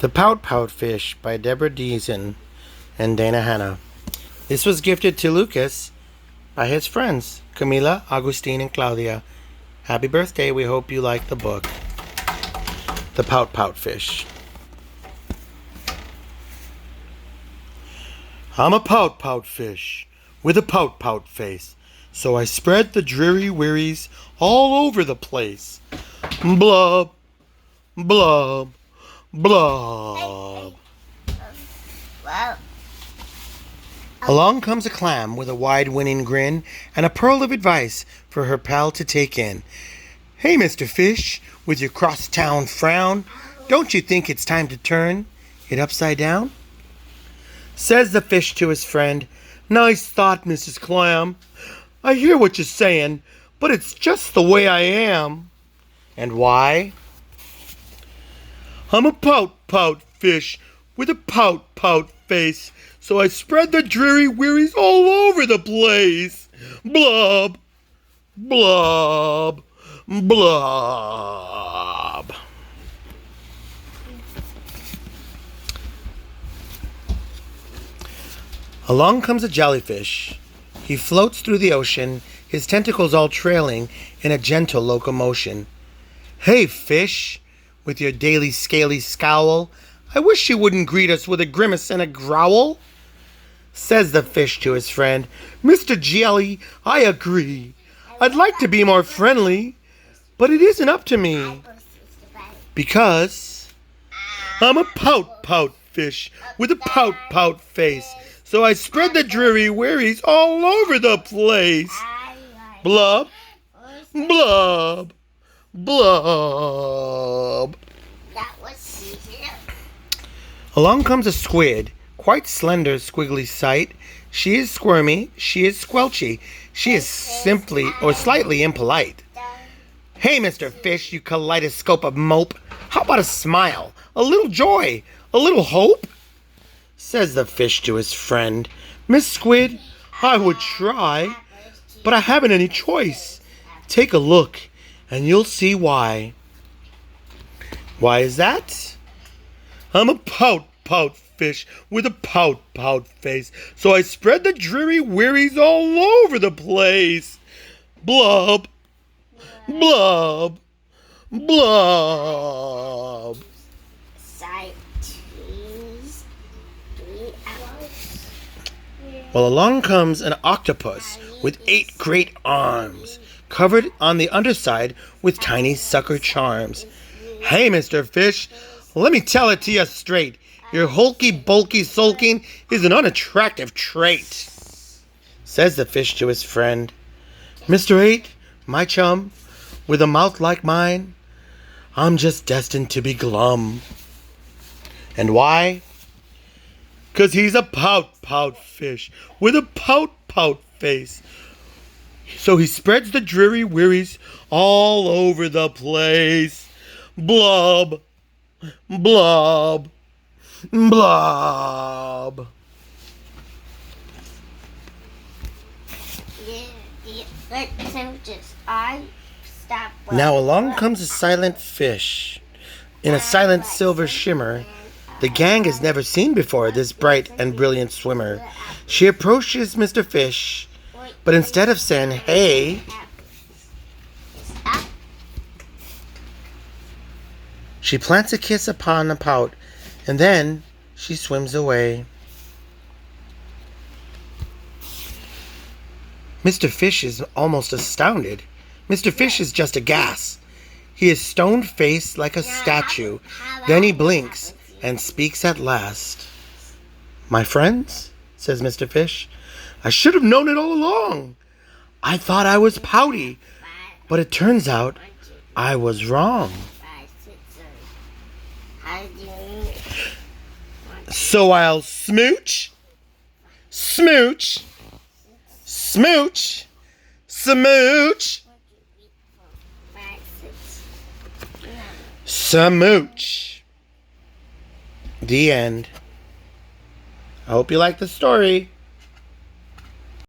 The Pout Fish by Deborah Deason and Dana Hanna. This was gifted to Lucas by his friends, Camila, Agustin, and Claudia. Happy birthday. We hope you like the book. The Pout Fish. I'm a pout fish with a pout face, so I spread the dreary wearies all over the place. Blub, blub, blub. Well, Along comes a clam with a wide winning grin and a pearl of advice for her pal to take in. Hey, Mr. Fish, with your crosstown frown, don't you think it's time to turn it upside down? Says the fish to his friend, nice thought, Mrs. Clam. I hear what you're saying, but it's just the way I am. And why? I'm a pout fish with a pout face, so I spread the dreary wearies all over the place. Blub, blub, blub. Along comes a jellyfish. He floats through the ocean, his tentacles all trailing in a gentle locomotion. Hey, fish, with your daily scaly scowl, I wish you wouldn't greet us with a grimace and a growl. Says the fish to his friend, Mr. Jelly, I agree. I'd like to be more friendly, but it isn't up to me. Because I'm a pout fish with a pout face, so I spread the dreary wearies all over the place. Blub, blub, blub. that was easy. Along comes a squid, quite slender, squiggly sight. She is squirmy, she is squelchy, she is simply or slightly impolite. Hey, Mr. Fish, you kaleidoscope of mope, how about a smile, a little joy, a little hope? Says the fish to his friend, Miss Squid, I would try, but I haven't any choice. Take a look, and you'll see why. Why is that? I'm a pout fish with a pout face, so I spread the dreary wearies all over the place. Blub, blub, blub. Side cheese, 3 hours. Well, along comes an octopus with 8 great arms, covered on the underside with tiny sucker charms. Hey, Mr. Fish, let me tell it to you straight. Your hulky-bulky sulking is an unattractive trait. Says the fish to his friend, Mr. 8, my chum, with a mouth like mine, I'm just destined to be glum. And why? 'Cause he's a pout fish with a pout face. So he spreads the dreary wearies all over the place. Blub, blub, blub. Now along comes a silent fish in a silent silver shimmer. The gang has never seen before this bright and brilliant swimmer. She approaches Mr. Fish, but instead of saying, hey, she plants a kiss upon the pout, and then she swims away. Mr. Fish is almost astounded. Mr. Fish is just aghast. He is stone-faced like a statue. Then he blinks and speaks at last. My friends, says Mr. Fish, I should have known it all along. I thought I was pouty, but it turns out I was wrong. So I'll smooch, smooch, smooch, smooch, smooch. The end. I hope you like the story.